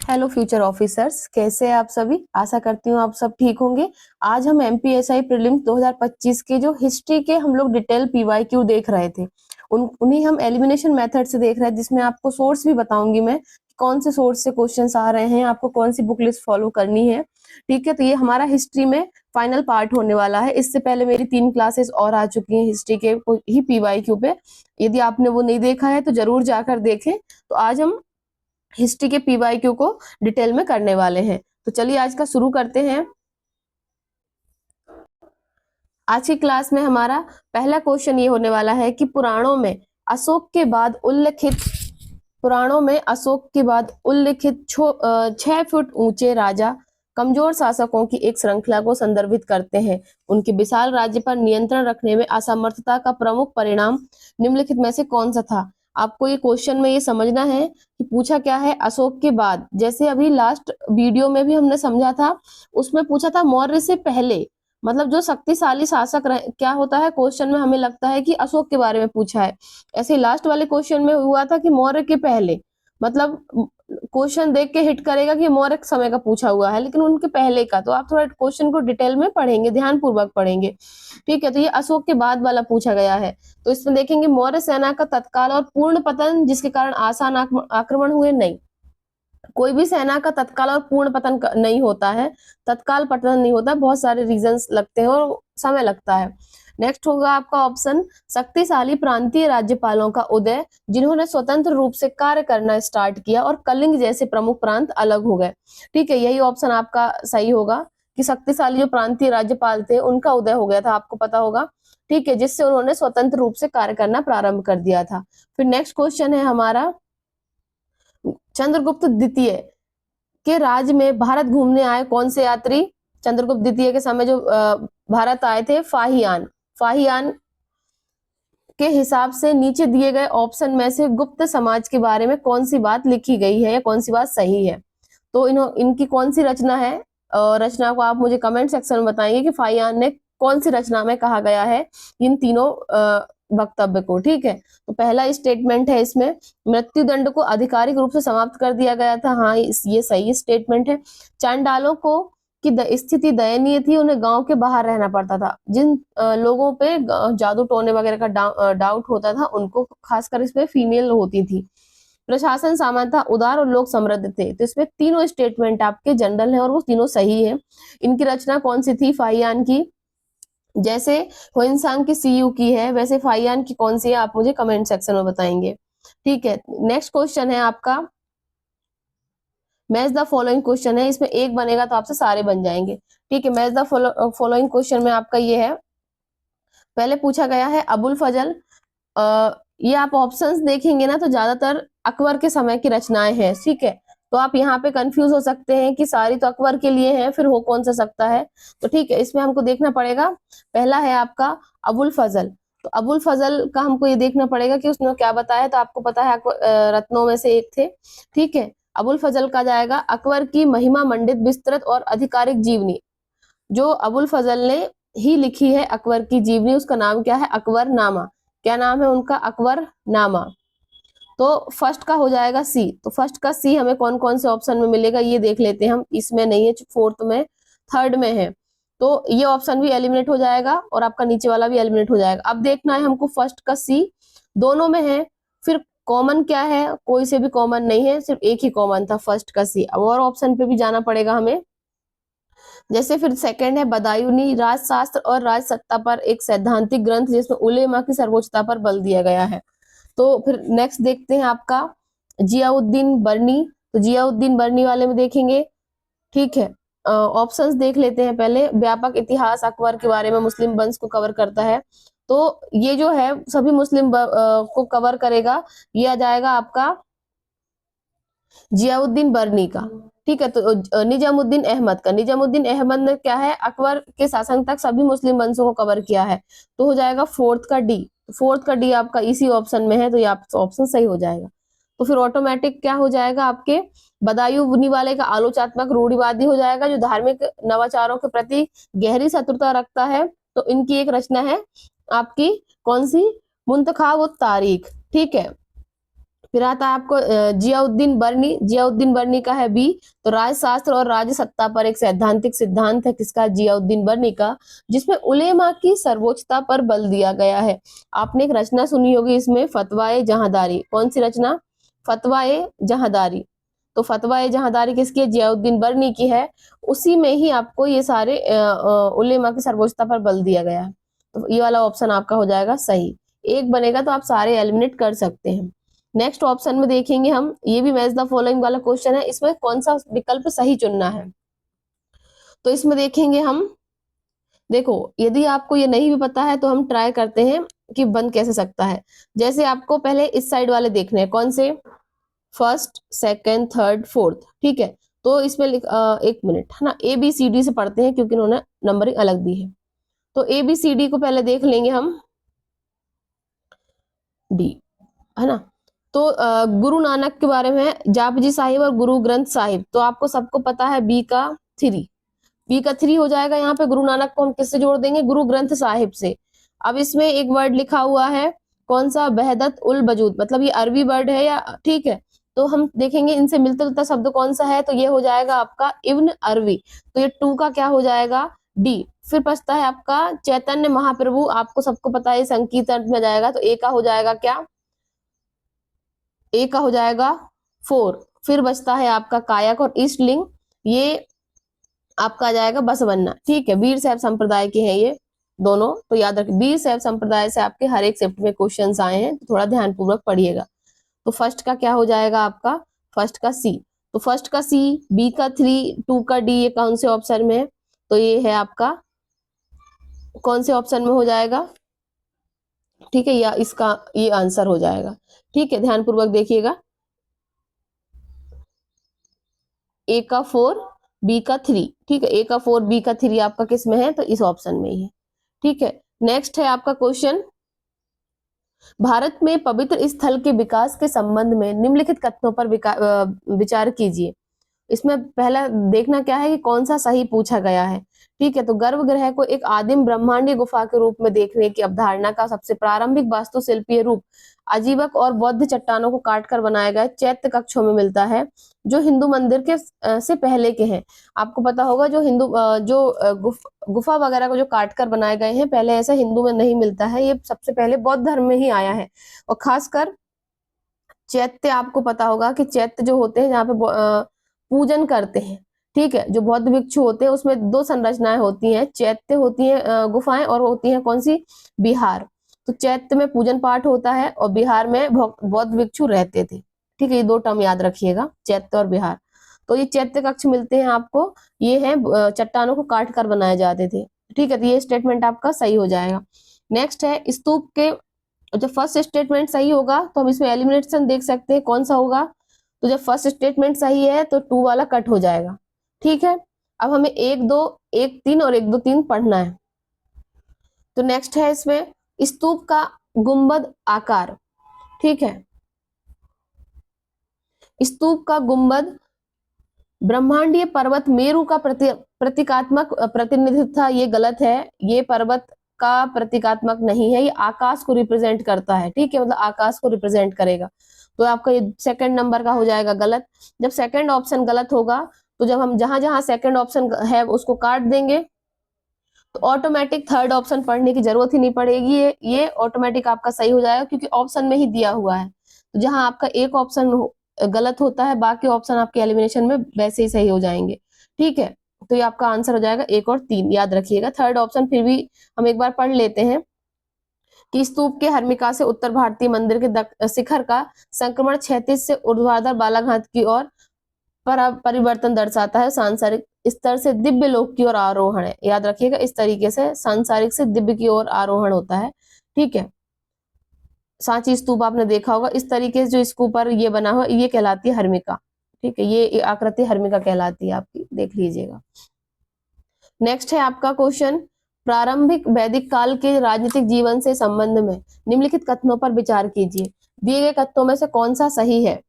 Hello future officers, कैसे हैं आप सभी। आशा करती हूँ आप सब ठीक होंगे। आज हम एमपीएसआई प्रीलिम्स 2025 के जो हिस्ट्री के हम लोग डिटेल पीवाईक्यू देख रहे थे, उन्हीं हम एलिमिनेशन मेथड से देख रहे हैं, जिसमें आपको सोर्स भी बताऊंगी मैं कौन से सोर्स से क्वेश्चंस आ रहे हैं, आपको कौन सी बुक लिस्ट फॉलो करनी है। ठीक है, तो ये हमारा हिस्ट्री में फाइनल पार्ट होने वाला है। इससे पहले मेरी 3 क्लासेस और आ चुकी हैं हिस्ट्री के ही पीवाईक्यू पे। यदि आपने वो नहीं देखा है तो जरूर जाकर देखें। तो आज हम हिस्ट्री के पीवाईक्यू को डिटेल में करने वाले हैं। तो चलिए आज का शुरू करते हैं। आज की क्लास में हमारा पहला क्वेश्चन ये होने वाला है कि अशोक के बाद उल्लिखित 6 फुट ऊंचे राजा कमजोर शासकों की एक श्रृंखला को संदर्भित करते हैं। उनके विशाल राज्य पर नियंत्रण रखने में असमर्थता का प्रमुख परिणाम निम्नलिखित में से कौन सा था। आपको ये क्वेश्चन में ये समझना है कि पूछा क्या है अशोक के बाद। जैसे अभी लास्ट वीडियो में भी हमने समझा था, उसमें पूछा था मौर्य से पहले, मतलब जो शक्तिशाली शासक क्या होता है, क्वेश्चन में हमें लगता है कि अशोक के बारे में पूछा है। ऐसे लास्ट वाले क्वेश्चन में हुआ था कि मौर्य के पहले, मतलब क्वेश्चन देख के हिट करेगा कि मौर्य समय का पूछा हुआ है, लेकिन उनके पहले का। तो आप थोड़ा क्वेश्चन को डिटेल में पढ़ेंगे, ध्यान पूर्वक पढ़ेंगे। ठीक है, तो ये अशोक के बाद वाला पूछा गया है। तो इसमें देखेंगे मौर्य सेना का तत्काल और पूर्ण पतन, जिसके कारण आसान आक्रमण हुए, नहीं। कोई भी सेना का तत्काल और पूर्ण पतन नहीं होता है, तत्काल पतन नहीं होता, बहुत सारे रीजंस लगते हैं और समय लगता है। नेक्स्ट होगा आपका ऑप्शन शक्तिशाली प्रांतीय राज्यपालों का उदय, जिन्होंने स्वतंत्र रूप से कार्य करना स्टार्ट किया और कलिंग जैसे प्रमुख प्रांत अलग हो गए। ठीक है, यही ऑप्शन आपका सही होगा कि शक्तिशाली जो प्रांतीय राज्यपाल थे उनका उदय हो गया था, आपको पता होगा। ठीक है, जिससे उन्होंने स्वतंत्र रूप से कार्य करना प्रारंभ कर दिया था। फिर नेक्स्ट क्वेश्चन है हमारा, चंद्रगुप्त द्वितीय के राज में भारत घूमने आए कौन से यात्री। चंद्रगुप्त द्वितीय के समय जो भारत आए थे, फाहियान के हिसाब से नीचे दिए गए ऑप्शन में से गुप्त समाज के बारे में कौन सी बात लिखी गई है या कौन सी बात सही है। तो इनकी कौन सी रचना है, रचना को आप मुझे कमेंट सेक्शन में बताएंगे कि फाहियान ने कौन सी रचना में कहा गया है इन तीनों वक्तव्य को। ठीक है, तो पहला स्टेटमेंट है इसमें, मृत्युदंड को आधिकारिक रूप से समाप्त कर दिया गया था। हाँ, ये सही स्टेटमेंट है। चांडालों को की स्थिति दयनीय थी, उन्हें गांव के बाहर रहना पड़ता था। जिन लोगों पे जादू टोने वगैरह का डाउट होता था, उनको खासकर इसमें फीमेल होती थी। प्रशासन सामान्यतः उदार और लोग समृद्ध थे। तो इसमें तीनों स्टेटमेंट आपके जनरल हैं और वो तीनों सही है। इनकी रचना कौन सी थी फाहियान की, जैसे ह्वेनसांग की सीयू की है, वैसे फाहियान की कौन सी है, आप मुझे कमेंट सेक्शन में बताएंगे। ठीक है, नेक्स्ट क्वेश्चन है आपका मैच द फॉलोइंग क्वेश्चन है। इसमें एक बनेगा तो आपसे सारे बन जाएंगे। ठीक है, मैच द फॉलोइंग क्वेश्चन में आपका ये है, पहले पूछा गया है अबुल फजल। ये आप ऑप्शंस देखेंगे ना तो ज्यादातर अकबर के समय की रचनाएं हैं। ठीक है, तो आप यहाँ पे कंफ्यूज हो सकते हैं कि सारी तो अकबर के लिए हैं, फिर हो कौन सा सकता है। तो ठीक है, इसमें हमको देखना पड़ेगा। पहला है आपका अबुल फजल। तो अबुल फजल का हमको ये देखना पड़ेगा कि उसने क्या बताया। तो आपको पता है रत्नों में से एक थे। ठीक है, अबुल फजल का जाएगा अकबर की महिमा मंडित विस्तृत और आधिकारिक जीवनी। जो अबुल फजल ने ही लिखी है अकबर की जीवनी, उसका नाम क्या है, अकबर नामा। क्या नाम है उनका, अकबर नामा। तो फर्स्ट का हो जाएगा सी। तो फर्स्ट का सी हमें कौन कौन से ऑप्शन में मिलेगा ये देख लेते हैं हम। इसमें नहीं है, फोर्थ में, थर्ड में है। तो ये ऑप्शन भी एलिमिनेट हो जाएगा और आपका नीचे वाला भी एलिमिनेट हो जाएगा। अब देखना है हमको फर्स्ट का सी, दोनों में है। फिर कॉमन क्या है, कोई से भी कॉमन नहीं है, सिर्फ एक ही कॉमन था, फर्स्ट का सी। अब और ऑप्शन पे भी जाना पड़ेगा हमें। जैसे फिर सेकंड है बदायूनी, राजशास्त्र और राजसत्ता पर एक सैद्धांतिक ग्रंथ जिसमें उलेमा की सर्वोच्चता पर बल दिया गया है। तो फिर नेक्स्ट देखते हैं आपका जियाउद्दीन बर्नी। तो जियाउद्दीन बर्नी वाले में देखेंगे। ठीक है, ऑप्शंस देख लेते हैं पहले। व्यापक इतिहास अकबर के बारे में, मुस्लिम वंश को कवर करता है। तो ये जो है सभी मुस्लिम को कवर करेगा। ये आ जाएगा आपका जियाउद्दीन बर्नी का। ठीक है, तो निजामुद्दीन अहमद का, निजामुद्दीन अहमद ने क्या है, अकबर के शासन तक सभी मुस्लिम वंशों को कवर किया है। तो हो जाएगा फोर्थ का डी। फोर्थ का डी आपका इसी ऑप्शन में है, तो ये आप ऑप्शन सही हो जाएगा। तो फिर ऑटोमेटिक क्या हो जाएगा आपके, बदायूं वाले का आलोचनात्मक रूढ़िवादी हो जाएगा, जो धार्मिक नवाचारों के प्रति गहरी शत्रुता रखता है। तो इनकी एक रचना है आपकी कौन सी, मुंतखाब तारीख। ठीक है, फिर आता है आपको जियाउद्दीन बर्नी। जियाउद्दीन बर्नी का है बी। तो राजशास्त्र और राज्य सत्ता पर एक सैद्धांतिक सिद्धांत है किसका, जियाउद्दीन बर्नी का, जिसमें उलेमा की सर्वोच्चता पर बल दिया गया है। आपने एक रचना सुनी होगी इसमें, फतवाए जहांदारी। कौन सी रचना, फतवाए जहांदारी। तो फतवाए जहांदारी किसकी है, जियाउद्दीन बर्नी की है। उसी में ही आपको ये सारे उलेमा की सर्वोच्चता पर बल दिया गया है। तो ये वाला ऑप्शन आपका हो जाएगा सही। एक बनेगा तो आप सारे एलिमिनेट कर सकते हैं। नेक्स्ट ऑप्शन में देखेंगे हम, ये भी मैच द फॉलोइंग वाला क्वेश्चन है, इसमें कौन सा विकल्प सही चुनना है। तो इसमें देखेंगे हम, देखो यदि आपको ये नहीं भी पता है तो हम ट्राई करते हैं कि बन कैसे सकता है। जैसे आपको पहले इस साइड वाले देखने हैं, कौन से, फर्स्ट, सेकंड, थर्ड, फोर्थ, ठीक है। तो इसमें एक मिनट है ना, ए बी सी डी से पढ़ते हैं क्योंकि उन्होंने नंबरिंग अलग दी है। तो ए बी सी डी को पहले देख लेंगे हम, डी, है ना। तो गुरु नानक के बारे में, जापजी साहिब और गुरु ग्रंथ साहिब, तो आपको सबको पता है बी का 3, बी का 3 हो जाएगा। यहाँ पे गुरु नानक को हम किससे जोड़ देंगे, गुरु ग्रंथ साहिब से। अब इसमें एक वर्ड लिखा हुआ है, कौन सा, बहदत उल वजूद, मतलब ये अरबी वर्ड है या, ठीक है। तो हम देखेंगे इनसे मिलता जुलता शब्द कौन सा है, तो ये हो जाएगा आपका इब्न अरबी। तो ये 2 का क्या हो जाएगा, डी। फिर बचता है आपका चैतन्य महाप्रभु, आपको सबको पता है संकीर्तन में जाएगा, तो ए का हो जाएगा क्या, ए का हो जाएगा 4। फिर बचता है आपका कायक और ईस्टलिंग, ये आपका आ जाएगा बसवन्ना, ठीक है। वीर शैव संप्रदाय के हैं ये दोनों, तो याद रखिए वीर शैव संप्रदाय से आपके हर एक शिफ्ट में क्वेश्चंस आए हैं, तो थोड़ा ध्यान पूर्वक पढ़िएगा। तो फर्स्ट का क्या हो जाएगा आपका, फर्स्ट का सी। तो फर्स्ट का सी, बी का 3, 2 का डी, ये कौन से ऑप्शन में है, तो ये है आपका कौन से ऑप्शन में हो जाएगा, ठीक है, या इसका ये आंसर हो जाएगा, ठीक है। ध्यान पूर्वक देखिएगा, ए का 4, बी का 3, ठीक है। ए का 4, बी का 3 आपका किस में है, तो इस ऑप्शन में ही है, ठीक है। नेक्स्ट है आपका क्वेश्चन, भारत में पवित्र स्थल के विकास के संबंध में निम्नलिखित कथनों पर विचार कीजिए। इसमें पहला देखना क्या है कि कौन सा सही पूछा गया है, ठीक है। तो गर्भगृह को एक आदिम ब्रह्मांडीय गुफा के रूप में देखने की अवधारणा का सबसे प्रारंभिक वास्तुशिल्पीय रूप अजीबक और बौद्ध चट्टानों को काटकर बनाए गए चैत्य कक्षों में मिलता है, जो हिंदू मंदिर के से पहले के हैं। आपको पता होगा जो हिंदू गुफा वगैरह को जो काटकर बनाए गए हैं, पहले ऐसा हिंदू में नहीं मिलता है, ये सबसे पहले बौद्ध धर्म में ही आया है। और खासकर चैत्य, आपको पता होगा कि चैत्य जो होते हैं जहाँ पे पूजन करते हैं, ठीक है, जो बौद्ध भिक्षु होते हैं उसमें 2 संरचनाएं होती हैं, चैत्य होती है गुफाएं, और होती है कौन सी, बिहार। तो चैत्य में पूजन पाठ होता है और बिहार में बौद्ध भिक्षु रहते थे, ठीक है। ये 2 टर्म याद रखिएगा, चैत्य और बिहार। तो ये चैत्य कक्ष मिलते हैं आपको, ये है चट्टानों को काट कर बनाए जाते थे, ठीक है। तो ये स्टेटमेंट आपका सही हो जाएगा। नेक्स्ट है स्तूप के, जब फर्स्ट स्टेटमेंट सही होगा तो हम इसमें एलिमिनेशन देख सकते हैं कौन सा होगा। तो जब फर्स्ट स्टेटमेंट सही है तो 2 वाला कट हो जाएगा, ठीक है। अब हमें 1 2 1 3 और 1 2 3 पढ़ना है। तो नेक्स्ट है इसमें स्तूप का गुंबद आकार, ठीक है। स्तूप का गुंबद ब्रह्मांडीय पर्वत मेरु का प्रतीकात्मक प्रतिनिधित्व था, ये गलत है। ये पर्वत का प्रतीकात्मक नहीं है, ये आकाश को रिप्रेजेंट करता है, ठीक है, मतलब आकाश को रिप्रेजेंट करेगा। तो आपका ये सेकंड नंबर का हो जाएगा गलत। जब सेकंड ऑप्शन गलत होगा तो जब हम जहां जहां सेकंड ऑप्शन है उसको काट देंगे तो ऑटोमेटिक थर्ड ऑप्शन पढ़ने की जरूरत ही नहीं पड़ेगी, ये ऑटोमेटिक आपका सही हो जाएगा क्योंकि ऑप्शन में ही दिया हुआ है। तो जहां आपका एक ऑप्शन गलत होता है, बाकी ऑप्शन आपके एलिमिनेशन में वैसे ही सही हो जाएंगे, ठीक है। तो ये आपका आंसर हो जाएगा 1 और 3, याद रखिएगा। थर्ड ऑप्शन फिर भी हम एक बार पढ़ लेते हैं कि स्तूप के हर्मिका से उत्तर भारतीय मंदिर के शिखर का संक्रमण क्षैतिज से ऊर्ध्वाधर बालाघात की ओर परिवर्तन दर्शाता है, सांसारिक स्तर से दिव्य लोक की ओर आरोहण है। याद रखिएगा, इस तरीके से सांसारिक से दिव्य की ओर आरोहण होता है, ठीक है। सांची स्तूप आपने देखा होगा, इस तरीके से जो इसके ऊपर ये बना हुआ ये कहलाती है हर्मिका, ठीक है। ये आकृति हर्मिका कहलाती है आपकी, देख लीजिएगा। नेक्स्ट है आपका क्वेश्चन, प्रारंभिक वैदिक काल के राजनीतिक जीवन से संबंध में निम्नलिखित कथनों पर विचार कीजिए। दिए गए कथनों में से कौन सा सही है,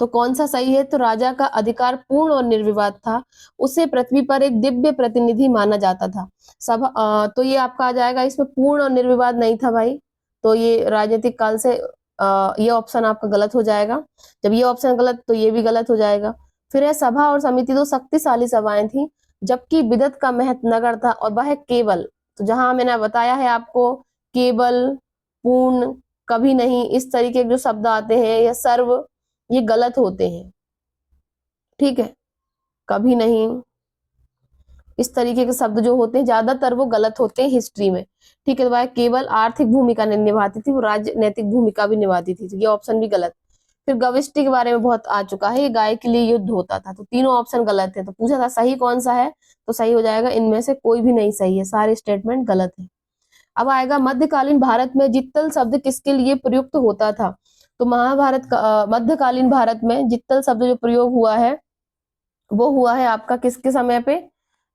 तो कौन सा सही है, तो राजा का अधिकार पूर्ण और निर्विवाद था, उसे पृथ्वी पर एक दिव्य प्रतिनिधि माना जाता था। तो ये आपका आ जाएगा, इसमें पूर्ण और निर्विवाद नहीं था भाई, तो ये राजनीतिक काल से ये ऑप्शन आपका गलत हो जाएगा। जब ये ऑप्शन गलत तो ये भी गलत हो जाएगा। फिर है सभा और समिति दो शक्तिशाली सभाएं थी, जबकि बिदत का महत्व नगर था और वह केवल, तो जहां मैंने बताया है आपको केवल, पूर्ण, कभी नहीं, इस तरीके के जो शब्द आते हैं या सर्व, ये गलत होते हैं। ठीक है, कभी नहीं, इस तरीके के शब्द जो होते हैं ज्यादातर वो गलत होते हैं हिस्ट्री में। ठीक है, तो वह केवल आर्थिक भूमिका नहीं निभाती थी, वो राजनीतिक भूमिका भी निभाती थी, तो ये ऑप्शन भी गलत। फिर गविष्टि के बारे में बहुत आ चुका है, ये गाय के लिए युद्ध होता था, तो तीनों ऑप्शन गलत है। तो पूछा था सही कौन सा है, तो सही हो जाएगा इनमें से कोई भी नहीं सही है, सारे स्टेटमेंट गलत है। अब आएगा मध्यकालीन भारत में जित्तल शब्द किसके लिए प्रयुक्त होता था। तो महाभारत का मध्यकालीन भारत में जित्तल शब्द जो प्रयोग हुआ है वो हुआ है आपका किसके समय पे,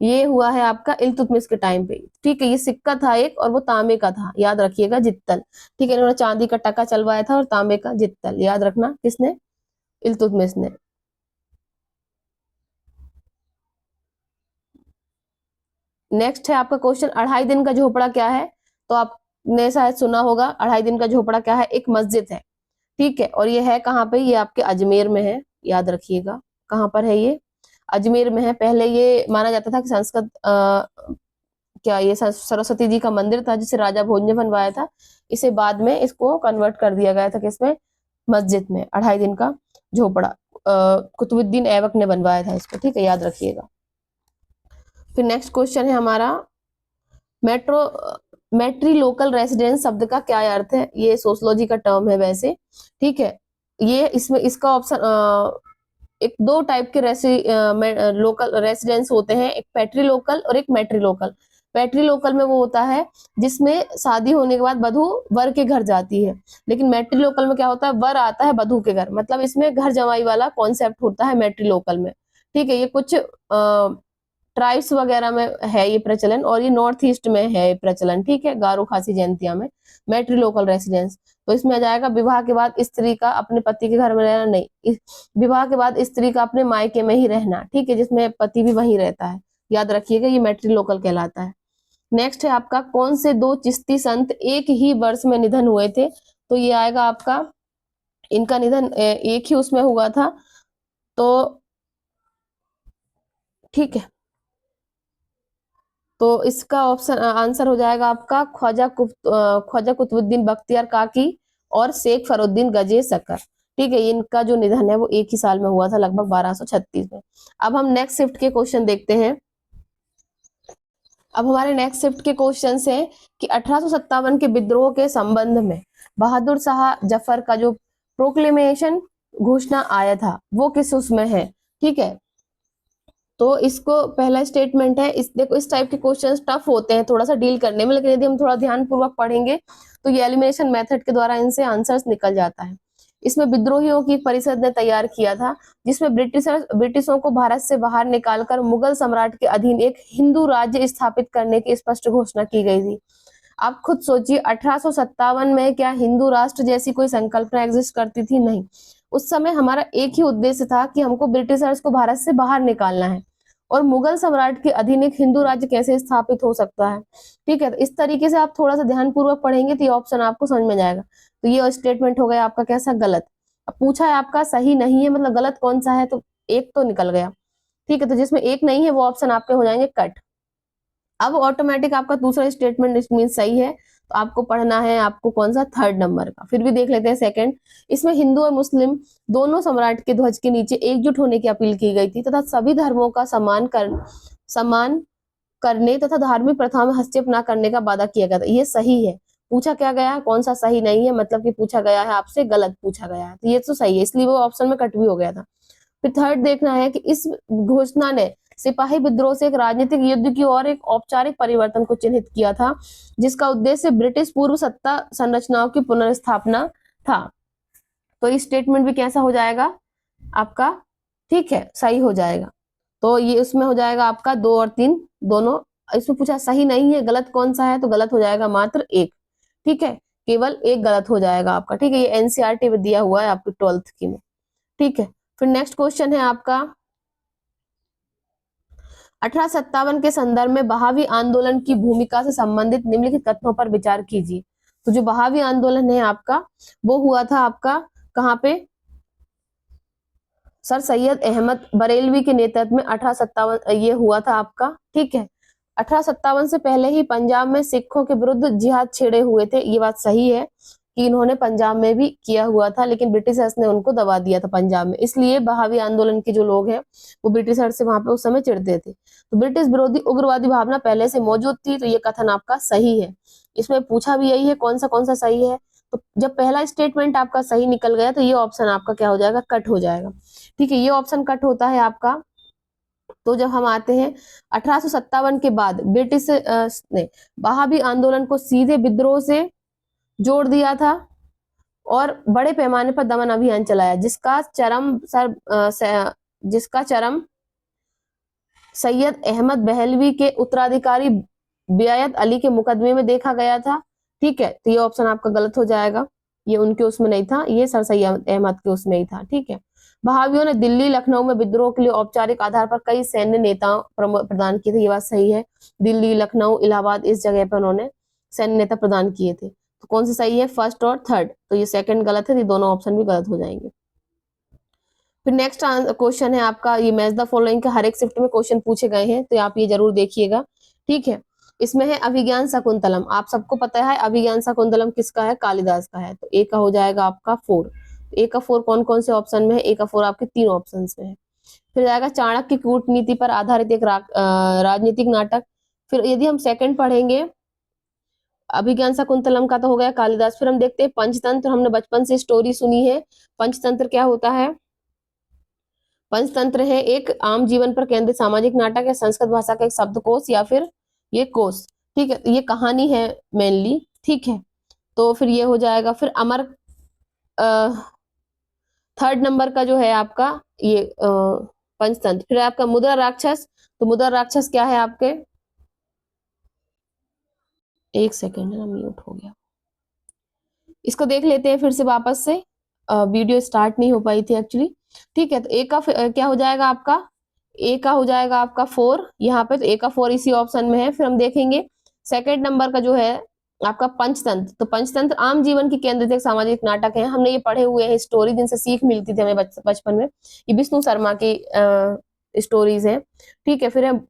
ये हुआ है आपका इल्तुतमिश के टाइम पे। ठीक है, ये सिक्का था एक और वो तांबे का था, याद रखिएगा, जित्तल। ठीक है, इन्होंने चांदी का टका चलवाया था और तांबे का जित्तल, याद रखना, किसने, इल्तुतमिश ने। नेक्स्ट है आपका क्वेश्चन, अढ़ाई दिन का झोपड़ा क्या है। तो आपने शायद सुना होगा, अढ़ाई दिन का झोपड़ा क्या है, एक मस्जिद है। ठीक है, और ये है कहाँ पे, ये आपके अजमेर में है, याद रखिएगा कहाँ पर है ये, अजमेर में है। पहले ये माना जाता था कि संस्कृत क्या ये सरस्वती जी का मंदिर था जिसे राजा भोज ने बनवाया था, इसे बाद में इसको कन्वर्ट कर दिया गया था किसमें, मस्जिद में। अढ़ाई दिन का झोपड़ा कुतुबुद्दीन ऐबक ने बनवाया था इसको। ठीक है, याद रखिएगा। फिर नेक्स्ट क्वेश्चन है हमारा, मेट्रो मेट्री लोकल रेसिडेंस शब्द का क्या अर्थ है, ये सोशियोलॉजी का टर्म है वैसे। ठीक है, ये इसमें इसका ऑप्शन एक दो टाइप के लोकल रेसिडेंस होते हैं, एक पैट्री लोकल और एक मैट्री लोकल। पैट्री लोकल में वो होता है जिसमें शादी होने के बाद वधु वर के घर जाती है, लेकिन मैट्री लोकल में क्या होता है, वर आता है वधु के घर, मतलब इसमें घर जमाई वाला कॉन्सेप्ट होता है मैट्री लोकल में। ठीक है, ये कुछ ट्राइब्स वगैरह में है ये प्रचलन, और ये नॉर्थ ईस्ट में है ये प्रचलन। ठीक है, गारो खासी जयंतिया में मैट्री लोकल रेसिडेंस। तो इसमें आ जाएगा विवाह के बाद स्त्री का अपने पति के घर में रहना, नहीं, विवाह के बाद स्त्री का अपने मायके में ही रहना। ठीक है, जिसमें पति भी वहीं रहता है, याद रखिएगा, ये मैट्री लोकल कहलाता है। नेक्स्ट है आपका, कौन से दो चिश्ती संत एक ही वर्ष में निधन हुए थे। तो ये आएगा आपका, इनका निधन एक ही उसमें हुआ था। तो ठीक है, तो इसका ऑप्शन आंसर हो जाएगा आपका ख्वाजा कुतुबुद्दीन बख्तियार काकी और शेख फरुद्दीन गजे सकर। ठीक है, इनका जो निधन है वो एक ही साल में हुआ था, लगभग 1236 में। अब हम नेक्स्ट शिफ्ट के क्वेश्चन देखते हैं। अब हमारे नेक्स्ट शिफ्ट के क्वेश्चन हैं कि 1857 के विद्रोह के संबंध में बहादुर शाह जफर का जो प्रोक्लेमेशन घोषणा आया था वो किस उसमें है। ठीक है, तो इसको पहला स्टेटमेंट है, इस देखो इस टाइप के क्वेश्चंस टफ होते हैं थोड़ा सा डील करने में, लेकिन यदि हम थोड़ा ध्यान पूर्वक पढ़ेंगे तो ये एलिमिनेशन मेथड के द्वारा इनसे आंसर्स निकल जाता है। इसमें विद्रोहियों की परिषद ने तैयार किया था, जिसमें ब्रिटिशों को भारत से बाहर निकालकर मुगल सम्राट के अधीन एक हिंदू राज्य स्थापित करने की स्पष्ट घोषणा की गई थी। आप खुद सोचिए, 1857 में क्या हिंदू राष्ट्र जैसी कोई संकल्पना एग्जिस्ट करती थी, नहीं। उस समय हमारा एक ही उद्देश्य था कि हमको ब्रिटिशर्स को भारत से बाहर निकालना है, और मुगल सम्राट के अधीन एक हिंदू राज्य कैसे स्थापित हो सकता है। ठीक है, तो इस तरीके से आप थोड़ा सा ध्यान पूर्वक पढ़ेंगे तो ये ऑप्शन आपको समझ में जाएगा। तो ये स्टेटमेंट हो गया आपका कैसा, गलत। अब पूछा है आपका सही नहीं है, मतलब गलत कौन सा है, तो एक तो निकल गया। ठीक है, तो जिसमें एक नहीं है वो ऑप्शन आपके हो जाएंगे कट। अब ऑटोमेटिक आपका दूसरा स्टेटमेंट मीन सही है, तो आपको पढ़ना है आपको कौन सा, थर्ड नंबर का। फिर भी देख लेते हैं सेकंड। इसमें हिंदू और मुस्लिम दोनों सम्राट के ध्वज के नीचे एकजुट होने की अपील की गई थी तथा सभी धर्मों का सम्मान करने तथा धार्मिक प्रथा में हस्तक्षेप न करने का वादा किया गया था, ये सही है। पूछा क्या गया है, कौन सा सही नहीं है, मतलब कि पूछा गया है आपसे गलत पूछा गया है, तो ये तो सही है, इसलिए वो ऑप्शन में कट भी हो गया था। फिर थर्ड देखना है कि इस घोषणा ने सिपाही विद्रोह से एक राजनीतिक युद्ध की ओर एक औपचारिक परिवर्तन को चिन्हित किया था, जिसका उद्देश्य ब्रिटिश पूर्व सत्ता संरचनाओं की पुनर्स्थापना था। तो इस स्टेटमेंट भी कैसा हो जाएगा आपका, ठीक है, सही हो जाएगा। तो ये उसमें हो जाएगा आपका 2 और 3 दोनों। इसमें पूछा सही नहीं है, गलत कौन सा है, तो गलत हो जाएगा मात्र एक। ठीक है, केवल एक गलत हो जाएगा आपका। ठीक है, ये एनसीईआरटी में दिया हुआ है आपकी 12th की में। ठीक है, फिर नेक्स्ट क्वेश्चन है आपका, 1857 के संदर्भ में बहावी आंदोलन की भूमिका से संबंधित निम्नलिखित कथनों पर विचार कीजिए। तो जो बहावी आंदोलन है आपका वो हुआ था आपका कहाँ पे, सर सैयद अहमद बरेलवी के नेतृत्व में 1857 ये हुआ था आपका, ठीक है। 1857 से पहले ही पंजाब में सिखों के विरुद्ध जिहाद छेड़े हुए थे, ये बात सही है कि इन्होंने पंजाब में भी किया हुआ था, लेकिन ब्रिटिशर्स ने उनको दबा दिया था पंजाब में, इसलिए बहावी आंदोलन के जो लोग हैं वो ब्रिटिशर्स से वहां पे उस समय चिढ़ते थे। तो ब्रिटिश विरोधी उग्रवादी भावना पहले से मौजूद थी, तो ये कथन आपका सही है। इसमें पूछा भी यही है कौन सा सही है, तो जब पहला स्टेटमेंट आपका सही निकल गया तो ये ऑप्शन आपका क्या हो जाएगा, कट हो जाएगा, ठीक है, ये ऑप्शन कट होता है आपका। तो जब हम आते हैं 1857 के बाद ब्रिटिश ने बहावी आंदोलन को सीधे विद्रोह से जोड़ दिया था और बड़े पैमाने पर दमन अभियान चलाया, जिसका चरम सैयद अहमद बहलवी के उत्तराधिकारी बियायत अली के मुकदमे में देखा गया था, ठीक है। तो ये ऑप्शन आपका गलत हो जाएगा, ये उनके उसमें नहीं था, ये सर सैयद अहमद के उसमें ही था, ठीक है। बहावियों ने दिल्ली लखनऊ में विद्रोह के लिए औपचारिक आधार पर कई सैन्य नेताओं प्रदान किए थे, ये बात सही है। दिल्ली, लखनऊ, इलाहाबाद इस जगह पर उन्होंने सैन्य नेता प्रदान किए थे। तो कौन सा सही है, फर्स्ट और थर्ड, तो ये सेकंड गलत है, ये दोनों ऑप्शन भी गलत हो जाएंगे। फिर नेक्स्ट क्वेश्चन है आपका, ये मैच द फॉलोइंग के हर एक शिफ्ट में क्वेश्चन पूछे गए हैं, तो आप ये जरूर देखिएगा, ठीक है। इसमें है अभिज्ञान शकुंतलम, आप सबको पता है अभिज्ञान शकुंतलम किसका है, कालिदास का है, तो ए का हो जाएगा आपका 4। ए का 4 कौन कौन से ऑप्शन में है, ए का 4 आपके 3 ऑप्शन में है। फिर जाएगा चाणक्य की कूटनीति पर आधारित एक राजनीतिक नाटक। फिर यदि हम सेकंड पढ़ेंगे, अभिज्ञान शकुंतलम का तो हो गया कालिदास। फिर हम देखते हैं पंचतंत्र, हमने बचपन से स्टोरी सुनी है। पंचतंत्र क्या होता है, पंचतंत्र है एक आम जीवन पर केंद्रित सामाजिक नाटक है, संस्कृत भाषा का एक शब्दकोश या फिर ये कोश, ठीक है। ये कहानी है मेनली, ठीक है। तो फिर ये हो जाएगा। फिर अमर थर्ड नंबर का जो है आपका ये पंचतंत्र। फिर आपका मुद्रा राक्षस, तो मुद्रा राक्षस क्या है आपके, एक सेकेंड है ना, म्यूट हो गया, इसको देख लेते हैं फिर से वापस से, वीडियो स्टार्ट नहीं हो पाई थी एक्चुअली, ठीक है। तो ए का क्या हो जाएगा आपका, ए का हो जाएगा आपका 4 यहाँ पे, तो ए का 4 इसी ऑप्शन में है। फिर हम देखेंगे सेकंड नंबर का जो है आपका पंचतंत्र, तो पंचतंत्र आम जीवन की केंद्रित एक सामाजिक नाटक है, हमने ये पढ़े हुए हैं स्टोरी, जिनसे सीख मिलती थी हमें बचपन में, ये विष्णु शर्मा की स्टोरीज है, ठीक है। फिर हम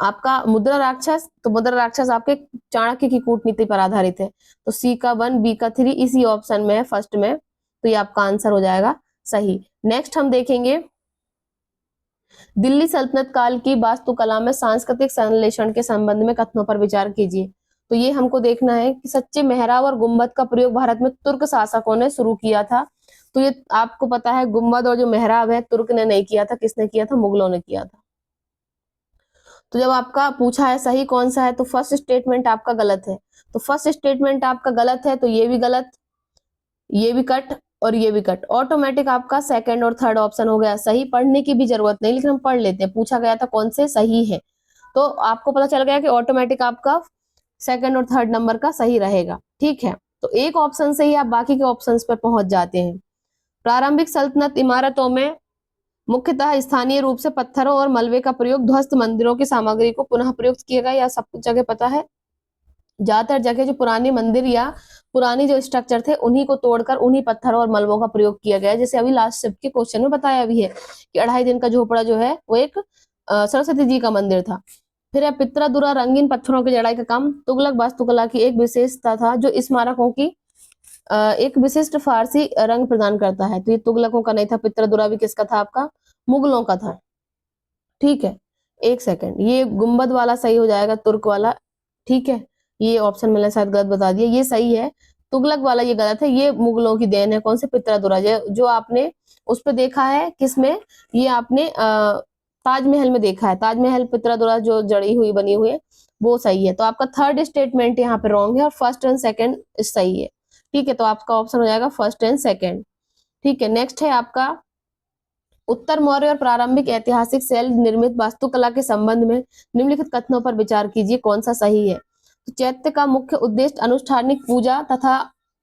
आपका मुद्रा राक्षस, तो मुद्रा राक्षस आपके चाणक्य की कूटनीति पर आधारित है, तो सी का 1, बी का 3 इसी ऑप्शन में है फर्स्ट में, तो ये आपका आंसर हो जाएगा सही। नेक्स्ट हम देखेंगे दिल्ली सल्तनत काल की वास्तुकला में सांस्कृतिक संश्लेषण के संबंध में कथनों पर विचार कीजिए। तो ये हमको देखना है कि सच्चे मेहराब और गुम्बद का प्रयोग भारत में तुर्क शासकों ने शुरू किया था, तो ये आपको पता है गुम्बद और जो मेहराब है तुर्क ने नहीं किया था, किसने किया था, मुगलों ने किया था। तो जब आपका पूछा है सही कौन सा है, तो फर्स्ट स्टेटमेंट आपका गलत है, तो फर्स्ट स्टेटमेंट आपका गलत है, तो ये भी गलत, ये भी कट और ये भी कट। ऑटोमेटिक आपका सेकंड और थर्ड ऑप्शन हो गया सही, पढ़ने की भी जरूरत नहीं, लेकिन हम पढ़ लेते हैं, पूछा गया था कौन से सही है, तो आपको पता चल गया कि ऑटोमेटिक आपका सेकंड और थर्ड नंबर का सही रहेगा, ठीक है। तो एक ऑप्शन से ही आप बाकी के ऑप्शंस पर पहुंच जाते हैं। प्रारंभिक सल्तनत इमारतों में मुख्यतः स्थानीय रूप से पत्थरों और मलबे का प्रयोग ध्वस्त मंदिरों की सामग्री को पुनः प्रयुक्त किया गया, या सब कुछ जगह पता है। ज्यादातर जगह जो पुराने मंदिर या पुरानी जो स्ट्रक्चर थे उन्हीं को तोड़कर उन्हीं पत्थरों और मलबों का प्रयोग किया गया, जैसे अभी लास्ट शिफ्ट के क्वेश्चन में बताया भी है कि 2.5 दिन का झोपड़ा जो है वो एक सरस्वती जी का मंदिर था। फिर है पित्रा रंगीन पत्थरों की जड़ाई का काम तुगलक वास्तुकला की एक विशेषता था, जो स्मारकों की एक विशिष्ट फारसी रंग प्रदान करता है, तो ये तुगलकों का नहीं था, पित्रा भी किसका था, आपका मुगलों का था, ठीक है। एक सेकंड, ये गुम्बद वाला सही हो जाएगा, तुर्क वाला, ठीक है। ये ऑप्शन मैंने शायद गलत बता दिया, ये सही है, तुगलक वाला ये गलत है, ये मुगलों की देन है, कौन से पित्रा जो आपने उस पर देखा है, किसमें, ये आपने ताजमहल में देखा है, ताजमहल पित्रा जो जड़ी हुई बनी हुई है वो सही है। तो आपका थर्ड स्टेटमेंट यहाँ पे रॉन्ग है और फर्स्ट एंड सेकंड सही है, ठीक है। तो आपका ऑप्शन हो जाएगा फर्स्ट एंड सेकंड, ठीक है। नेक्स्ट है आपका उत्तर मौर्य और प्रारंभिक ऐतिहासिक शैल निर्मित वास्तुकला के संबंध में निम्नलिखित कथनों पर विचार कीजिए, कौन सा सही है। तो चैत्य का मुख्य उद्देश्य अनुष्ठानिक पूजा तथा,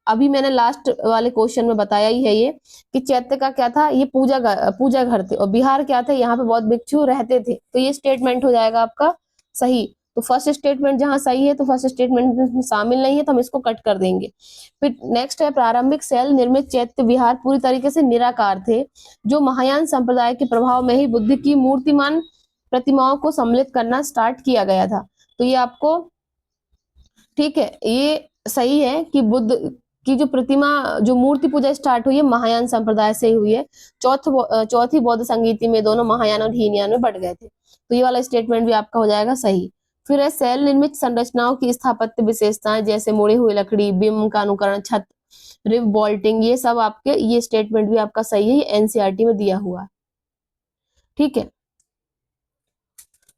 अभी मैंने लास्ट वाले क्वेश्चन में बताया ही है ये कि चैत्य का क्या था, ये पूजा घर थे, और बिहार क्या थे, यहाँ पे बहुत भिक्षु रहते थे, तो ये स्टेटमेंट हो जाएगा आपका सही। तो फर्स्ट स्टेटमेंट जहां सही है तो फर्स्ट स्टेटमेंट में शामिल नहीं है तो हम इसको कट कर देंगे। फिर नेक्स्ट है, प्रारंभिक शैल निर्मित चैत्य विहार पूरी तरीके से निराकार थे, जो महायान संप्रदाय के प्रभाव में ही बुद्ध की मूर्तिमान प्रतिमाओं को सम्मिलित करना स्टार्ट किया गया था। तो ये आपको, ठीक है, ये सही है कि बुद्ध की जो प्रतिमा, जो मूर्ति पूजा स्टार्ट हुई है महायान संप्रदाय से ही हुई है। चौथी बौद्ध संगीति में दोनों महायान और हीनयान में बट गए थे। तो ये वाला स्टेटमेंट भी आपका हो जाएगा सही। फिर है, शैल निर्मित संरचनाओं की स्थापत्य विशेषताएं जैसे मुड़ी हुई लकड़ी, बिम्ब का अनुकरण, छत, रिव वॉल्टिंग, ये सब आपके, ये स्टेटमेंट भी आपका सही है, ये एनसीईआरटी में दिया हुआ है। ठीक है,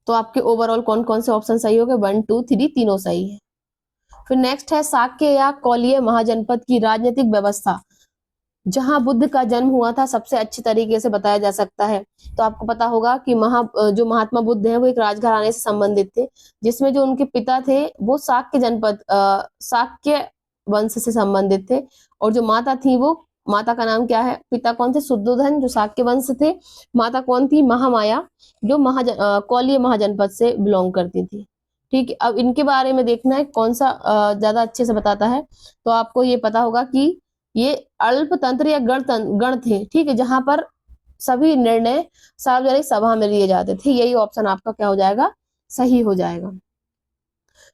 तो आपके ओवरऑल कौन कौन से ऑप्शन सही हो गए? 1 2 3 तीनों सही है। फिर नेक्स्ट है, शाक्य या कौलीय महाजनपद की राजनीतिक व्यवस्था जहां बुद्ध का जन्म हुआ था सबसे अच्छे तरीके से बताया जा सकता है। तो आपको पता होगा कि जो महात्मा बुद्ध हैं वो एक राजघराने से संबंधित थे, जिसमें जो उनके पिता थे वो शाक्य जनपद, शाक्य वंश से संबंधित थे, और जो माता थी वो, माता का नाम क्या है, पिता कौन थे? शुद्धोधन जो शाक्य वंश थे, माता कौन थी? महामाया जो कौलीय महाजनपद से बिलोंग करती थी। ठीक है, अब इनके बारे में देखना है कौन सा ज्यादा अच्छे से बताता है। तो आपको ये पता होगा कि ये अल्पतंत्र या गण थे, ठीक है, जहां पर सभी निर्णय सार्वजनिक सभा में लिए जाते थे। यही ऑप्शन आपका क्या हो जाएगा? सही हो जाएगा।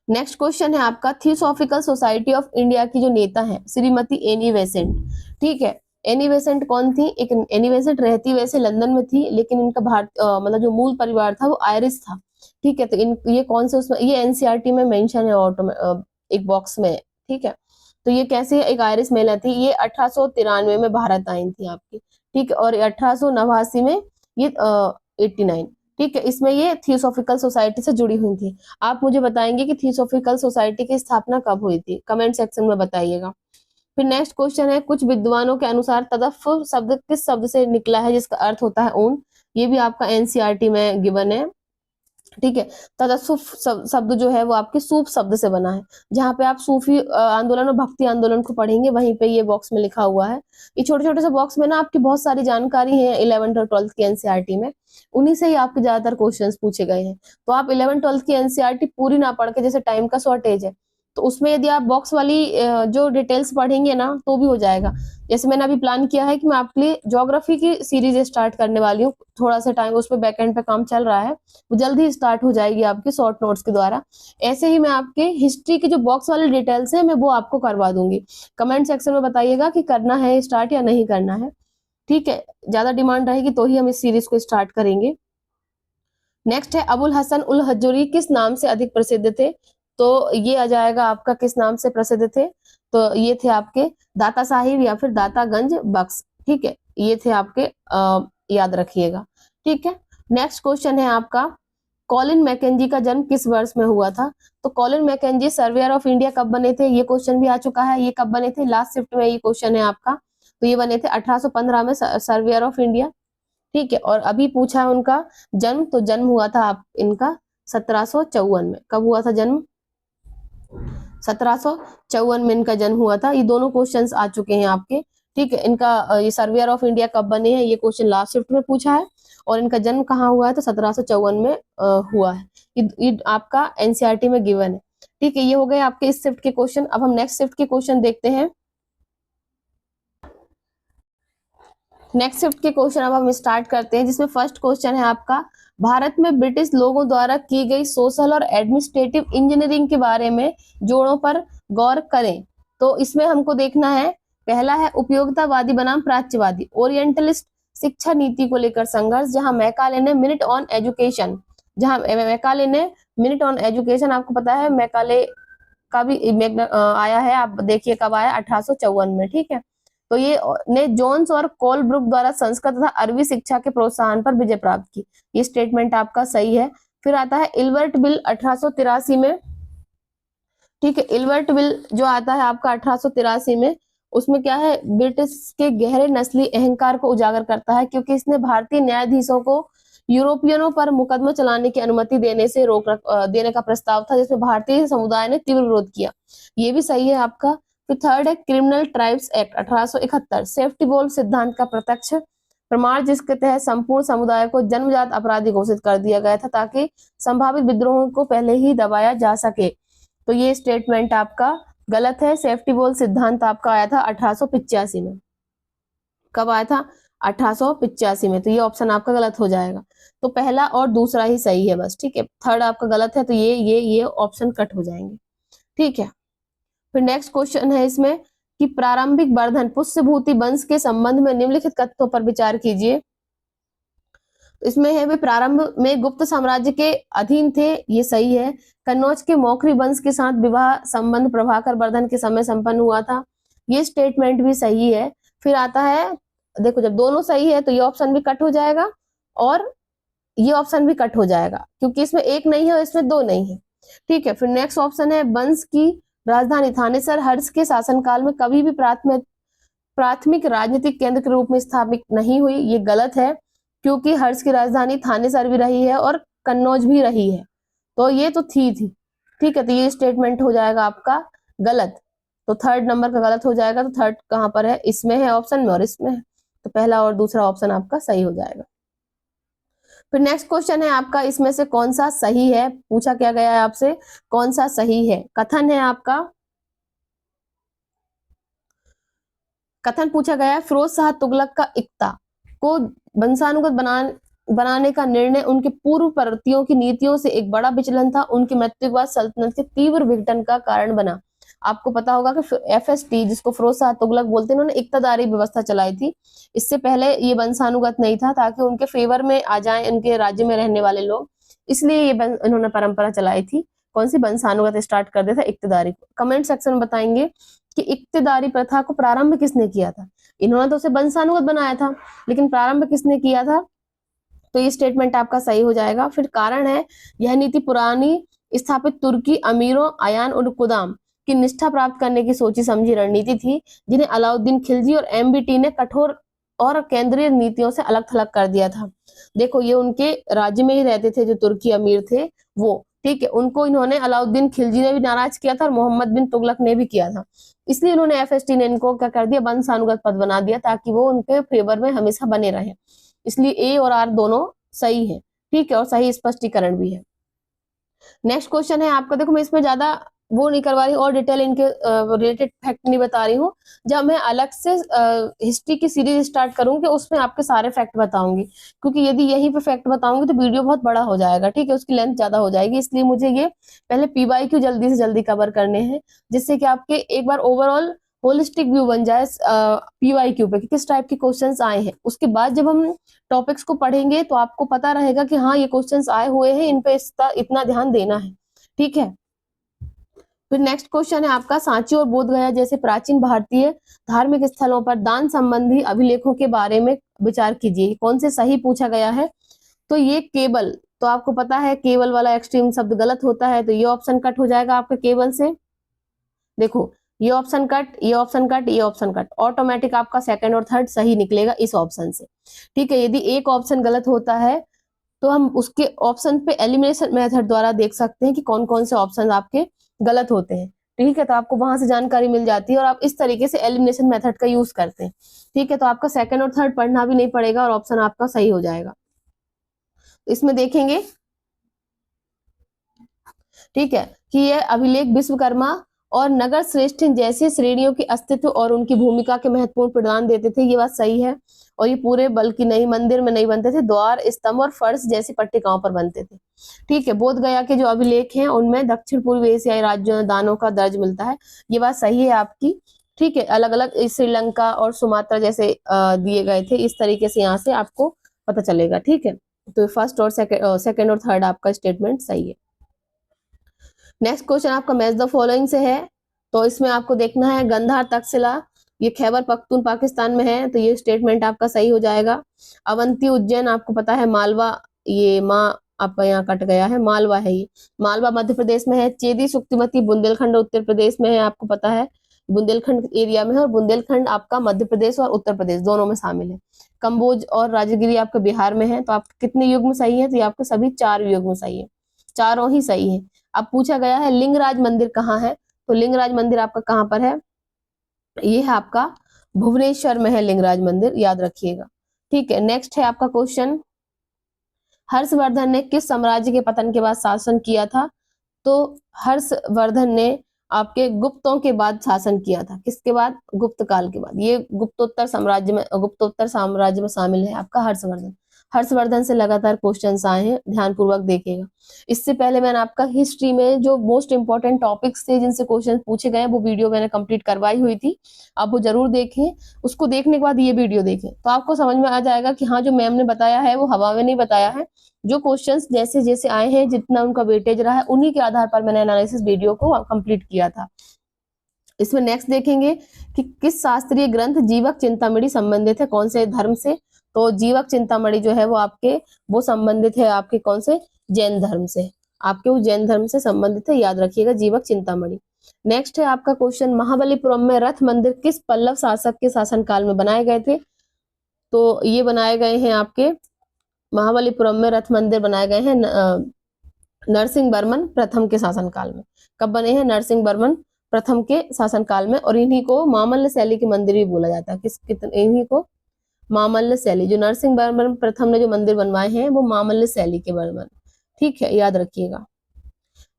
नेक्स्ट क्वेश्चन है आपका, थियोसॉफिकल सोसाइटी ऑफ इंडिया की जो नेता है श्रीमती एनी बेसेंट। ठीक है, एनी बेसेंट कौन थी? एक एनी बेसेंट रहती वैसे लंदन में थी, लेकिन इनका मतलब जो मूल परिवार था वो आयरिश था। ठीक है, तो ये कौन से उसमें, ये एनसीईआरटी में मेंशन है एक बॉक्स में। ठीक है, तो ये कैसे एक आयरिश महिला थी, ये 1893 में भारत आई थी आपकी। ठीक है, और 1889 में ये 89। ठीक है, इसमें ये थियोसॉफिकल सोसाइटी से जुड़ी हुई थी। आप मुझे बताएंगे कि थियोसॉफिकल सोसाइटी की स्थापना कब हुई थी? कमेंट सेक्शन में बताइएगा। फिर नेक्स्ट क्वेश्चन है, कुछ विद्वानों के अनुसार तदफ़ शब्द किस शब्द से निकला है जिसका अर्थ होता है ऊन? ये भी आपका एनसीईआरटी में गिवन है। ठीक है, तदस्सुफ शब्द जो है वो आपके सूफ शब्द से बना है। जहाँ पे आप सूफी आंदोलन और भक्ति आंदोलन को पढ़ेंगे वहीं पे ये बॉक्स में लिखा हुआ है। ये छोटे छोटे से बॉक्स में ना आपकी बहुत सारी जानकारी है 11th और 12th की एनसीईआरटी में, उन्हीं से ही आपके ज्यादातर क्वेश्चंस पूछे गए हैं। तो आप 11th 12th की एनसीईआरटी पूरी ना पढ़ के, जैसे टाइम का शॉर्टेज है तो उसमें यदि आप बॉक्स वाली जो डिटेल्स पढ़ेंगे ना तो भी हो जाएगा। जैसे मैंने अभी प्लान किया है कि मैं आपके लिए ज्योग्राफी की सीरीज स्टार्ट करने वाली हूँ, थोड़ा सा टाइम उस पर बैकएंड पे काम चल रहा है, वो जल्द ही स्टार्ट हो जाएगी आपके शॉर्ट नोट्स के द्वारा। ऐसे ही मैं आपके हिस्ट्री की जो बॉक्स वाली डिटेल्स है मैं वो आपको करवा दूंगी। कमेंट सेक्शन में बताइएगा कि करना है स्टार्ट या नहीं करना है। ठीक है, ज्यादा डिमांड रहेगी तो ही हम इस सीरीज को स्टार्ट करेंगे। नेक्स्ट है, अबुल हसन उल हजूरी किस नाम से अधिक प्रसिद्ध थे? तो ये आ जाएगा आपका, किस नाम से प्रसिद्ध थे? तो ये थे आपके दाता साहिब या फिर दातागंज बख्श। ठीक है, ये थे आपके, याद रखिएगा। ठीक है, नेक्स्ट क्वेश्चन है आपका, कॉलिन मैकेंजी का जन्म किस वर्ष में हुआ था? तो Colin McKenzie surveyor of India कब बने थे? ये क्वेश्चन भी आ चुका है। ये कब बने थे? लास्ट शिफ्ट में ये क्वेश्चन है आपका। तो ये बने थे 1815 में, सर्वेयर ऑफ इंडिया। ठीक है, और अभी पूछा है उनका जन्म, तो जन्म हुआ था आप इनका 1754 में। कब हुआ था जन्म? 1754 में इनका जन्म हुआ था। ये दोनों क्वेश्चंस आ चुके हैं आपके। ठीक है, इनका ये सर्वेयर ऑफ इंडिया कब बने हैं ये क्वेश्चन लास्ट शिफ्ट में पूछा है, और इनका जन्म कहाँ हुआ है? तो 1754 में हुआ है। ये आपका एनसीईआरटी में गिवन है। ठीक है, ये हो गए आपके इस शिफ्ट के क्वेश्चन। अब हम नेक्स्ट शिफ्ट के क्वेश्चन देखते हैं। नेक्स्ट शिफ्ट के क्वेश्चन अब हम स्टार्ट करते हैं, जिसमें फर्स्ट क्वेश्चन है आपका, भारत में ब्रिटिश लोगों द्वारा की गई सोशल और एडमिनिस्ट्रेटिव इंजीनियरिंग के बारे में जोड़ों पर गौर करें। तो इसमें हमको देखना है, पहला है उपयोगितावादी बनाम प्राच्यवादी, ओरिएंटलिस्ट शिक्षा नीति को लेकर संघर्ष, जहां मैकाले ने मिनट ऑन एजुकेशन, आपको पता है मैकाले का भी आया है, आप देखिए कब आया, 1854 में। ठीक है, तो ये ने जोन्स और कोलब्रुक द्वारा संस्कृत तथा अरबी शिक्षा के प्रोत्साहन पर विजय प्राप्त की। ये स्टेटमेंट आपका सही है। फिर आता है इल्बर्ट बिल 1883 में। ठीक है, इल्बर्ट बिल जो आता है आपका 1883 में, उसमें क्या है, ब्रिटिश के गहरे नस्ली अहंकार को उजागर करता है, क्योंकि इसने भारतीय न्यायाधीशों को यूरोपियनों पर मुकदमा चलाने की अनुमति देने का प्रस्ताव था, जिसमें भारतीय समुदाय ने तीव्र विरोध किया। ये भी सही है आपका। फिर थर्ड है criminal tribes act 1871, safety valve सिद्धांत का प्रत्यक्ष प्रमाण जिसके तहत संपूर्ण समुदाय को जन्मजात अपराधी घोषित कर दिया गया था ताकि संभावित विद्रोहों को पहले ही दबाया जा सके। तो ये स्टेटमेंट आपका गलत है। सेफ्टी वॉल सिद्धांत आपका आया था 1885 में। कब आया था? 1885 में। तो ये ऑप्शन आपका गलत हो जाएगा। तो पहला और दूसरा ही सही है बस, ठीक है। थर्ड आपका गलत है, तो ये ऑप्शन कट हो जाएंगे, ठीक है। फिर नेक्स्ट क्वेश्चन है इसमें कि प्रारंभिक वर्धन पुष्यभूति वंश के संबंध में निम्नलिखित कथनों पर विचार कीजिए। इसमें है वे प्रारंभ में गुप्त साम्राज्य के अधीन थे, ये सही है। कन्नौज के मौखरी वंश के साथ विवाह संबंध प्रभाकर वर्धन के समय संपन्न हुआ था, ये स्टेटमेंट भी सही है। फिर आता है, देखो जब दोनों सही है तो ये ऑप्शन भी कट हो जाएगा और ये ऑप्शन भी कट हो जाएगा, क्योंकि इसमें एक नहीं है और इसमें दो नहीं है, ठीक है। फिर नेक्स्ट ऑप्शन है वंश की राजधानी थानेसर हर्ष के शासनकाल में कभी भी प्राथमिक राजनीतिक केंद्र के रूप में स्थापित नहीं हुई, ये गलत है, क्योंकि हर्ष की राजधानी थानेसर भी रही है और कन्नौज भी रही है, तो ये तो थी, ठीक है। तो ये स्टेटमेंट हो जाएगा आपका गलत। तो थर्ड नंबर का गलत हो जाएगा। तो थर्ड कहां पर है? इसमें है ऑप्शन में और इसमें है, तो पहला और दूसरा ऑप्शन आपका सही हो जाएगा। फिर नेक्स्ट क्वेश्चन है आपका, इसमें से कौन सा सही है? पूछा क्या गया है आपसे, कौन सा सही है? कथन है आपका, कथन पूछा गया है फिरोज शाह तुगलक का इक्ता को वंशानुगत बनाने का निर्णय उनके पूर्व प्रतियों की नीतियों से एक बड़ा विचलन था, उनकी मृत्यु के बाद सल्तनत के तीव्र विघटन का कारण बना। आपको पता होगा कि FST, जिसको फिरोज शाह तुगलक बोलते हैं, उन्होंने इक्तादारी व्यवस्था चलाई थी। इससे पहले ये वंशानुगत नहीं था, ताकि उनके फेवर में आ जाए उनके राज्य में रहने वाले लोग, इसलिए ये इन्होंने परंपरा चलाई थी। कौन सी? वंशानुगत स्टार्ट कर दिया था इक्तदारी को। कमेंट सेक्शन में बताएंगे कि इक्तदारी प्रथा को प्रारंभ किसने किया था। इन्होंने तो उसे वंशानुगत बनाया था, लेकिन प्रारंभ किसने किया था? तो ये स्टेटमेंट आपका सही हो जाएगा। फिर कारण है, यह नीति पुरानी स्थापित तुर्की अमीरों आयान और कुदाम की निष्ठा प्राप्त करने की सोची समझी रणनीति थी, जिन्हें अलाउद्दीन खिलजी और MBT ने कठोर और केंद्रीय नीतियों से अलग थलग कर दिया था। देखो, ये उनके राज्य में ही रहते थे जो तुर्की अमीर थे वो, ठीक है। उनको इन्होंने, अलाउद्दीन खिलजी ने भी नाराज किया था और मोहम्मद बिन तुगलक ने भी किया था, इसलिए इन्होंने FST ने इनको क्या कर दिया, वंशानुगत पद बना दिया, ताकि वो उनके फेवर में हमेशा बने रहे। इसलिए A और R दोनों सही है, ठीक है, और सही स्पष्टीकरण भी है। नेक्स्ट क्वेश्चन है आपका, देखो मैं इसमें ज्यादा वो नहीं करवा रही और डिटेल इनके रिलेटेड फैक्ट नहीं बता रही हूँ। जब मैं अलग से हिस्ट्री की सीरीज स्टार्ट करूंगी उसमें आपके सारे फैक्ट बताऊंगी, क्योंकि यदि यहीं पे फैक्ट बताऊंगी तो वीडियो बहुत बड़ा हो जाएगा, ठीक है, उसकी लेंथ ज्यादा हो जाएगी। इसलिए मुझे ये पहले PYQ जल्दी से जल्दी कवर करने हैं, जिससे कि आपके एक बार ओवरऑल होलिस्टिक व्यू बन जाए PYQ पे कि किस टाइप के क्वेश्चंस आए हैं। उसके बाद जब हम टॉपिक्स को पढ़ेंगे तो आपको पता रहेगा कि हाँ ये क्वेश्चंस आए हुए हैं, इन पे इतना ध्यान देना है, ठीक है। फिर नेक्स्ट क्वेश्चन है आपका, सांची और बोधगया जैसे प्राचीन भारतीय धार्मिक स्थलों पर दान संबंधी अभिलेखों के बारे में विचार कीजिए। कौन से सही पूछा गया है? तो ये केवल, तो आपको पता है केवल वाला एक्सट्रीम शब्द गलत होता है, तो ये ऑप्शन कट हो जाएगा आपका केवल से। देखो, ये ऑप्शन कट, ये ऑप्शन कट, ये ऑप्शन कट, ऑटोमेटिक आपका सेकंड और थर्ड सही निकलेगा इस ऑप्शन से, ठीक है। यदि एक ऑप्शन गलत होता है तो हम उसके ऑप्शन पे एलिमिनेशन मेथड द्वारा देख सकते हैं कि कौन कौन से ऑप्शन आपके गलत होते हैं, ठीक है। तो आपको वहां से जानकारी मिल जाती है और आप इस तरीके से एलिमिनेशन मेथड का यूज करते हैं, ठीक है। तो आपका सेकंड और थर्ड पढ़ना भी नहीं पड़ेगा और ऑप्शन आपका सही हो जाएगा। इसमें देखेंगे, ठीक है, कि ये अभिलेख विश्वकर्मा और नगर श्रेष्ठ जैसे श्रेणियों के अस्तित्व और उनकी भूमिका के महत्वपूर्ण प्रदान देते थे, ये बात सही है। और ये पूरे बल्कि नहीं, मंदिर में नहीं बनते थे, द्वार, स्तंभ और फर्श जैसी पट्टिकाओं पर बनते थे, ठीक है। बोध गया के जो अभिलेख हैं उनमें दक्षिण पूर्व एशियाई राज्यों में दानों का दर्ज मिलता है, ये बात सही है आपकी, ठीक है। अलग अलग श्रीलंका और सुमात्रा जैसे दिए गए थे, इस तरीके से यहाँ से आपको पता चलेगा, ठीक है। तो फर्स्ट और सेकेंड और थर्ड आपका स्टेटमेंट सही है। नेक्स्ट क्वेश्चन आपका मैच द फॉलोइंग से है, तो इसमें आपको देखना है गंधार तक्षशिला, ये खैबर पख्तून पाकिस्तान में है, तो ये स्टेटमेंट आपका सही हो जाएगा। अवंती उज्जैन आपको पता है, मालवा, ये माँ आपका यहाँ कट गया है, मालवा है, ये मालवा मध्य प्रदेश में है। चेदी सुक्तिमती बुंदेलखंड उत्तर प्रदेश में है, आपको पता है बुंदेलखंड एरिया में है, और बुंदेलखंड आपका मध्य प्रदेश और उत्तर प्रदेश दोनों में शामिल है। कंबोज और राजगिरी आपका बिहार में है। तो आप कितने युग्म सही है? तो ये आपके सभी 4 युग्म सही है, चारों ही सही है। अब पूछा गया है लिंगराज मंदिर कहाँ है, तो लिंगराज मंदिर आपका कहाँ पर है? ये है आपका भुवनेश्वर में है लिंगराज मंदिर, याद रखिएगा, ठीक है, नेक्स्ट है आपका क्वेश्चन, हर्षवर्धन ने किस साम्राज्य के पतन के बाद शासन किया था? तो हर्षवर्धन ने आपके गुप्तों के बाद शासन किया था। किसके बाद? गुप्त काल के बाद। ये गुप्तोत्तर साम्राज्य में शामिल है आपका हर्षवर्धन। हर्षवर्धन से लगातार क्वेश्चंस आए हैं, ध्यानपूर्वक देखिएगा। इससे पहले मैंने आपका हिस्ट्री में जो मोस्ट इंपॉर्टेंट टॉपिक्स थे जिनसे क्वेश्चन पूछे गए वो वीडियो मैंने कंप्लीट करवाई हुई थी, आप वो जरूर देखें। उसको देखने के बाद ये वीडियो देखें तो आपको समझ में आ जाएगा कि हाँ, जो मैम ने बताया है वो हवा में नहीं बताया है। जो क्वेश्चंस जैसे जैसे आए हैं, जितना उनका वेटेज रहा है, उन्हीं के आधार पर मैंने एनालिसिस वीडियो को कंप्लीट किया था। इसमें नेक्स्ट देखेंगे कि किस शास्त्रीय ग्रंथ जीवक चिंतामणि संबंधित है, कौन से धर्म से? तो जीवक चिंतामणि जो है वो संबंधित है आपके कौन से? जैन धर्म से। आपके वो जैन धर्म से संबंधित है, याद रखिएगा, जीवक चिंतामणि। नेक्स्ट है आपका क्वेश्चन, महाबलीपुरम में रथ मंदिर किस पल्लव शासक के शासनकाल में बनाए गए थे? तो ये बनाए गए हैं आपके महाबलीपुरम में रथ मंदिर बनाए गए हैं नरसिंह वर्मन प्रथम के शासनकाल में। कब बने हैं? नरसिंह वर्मन प्रथम के शासनकाल में। और इन्हीं को मामल्ल शैली के मंदिर भी बोला जाता है। इन्हीं को मामल्ल शैली, जो नरसिंह वर्मन प्रथम ने जो मंदिर बनवाए हैं वो मामल्ल शैली के वर्मन। ठीक है, याद रखिएगा।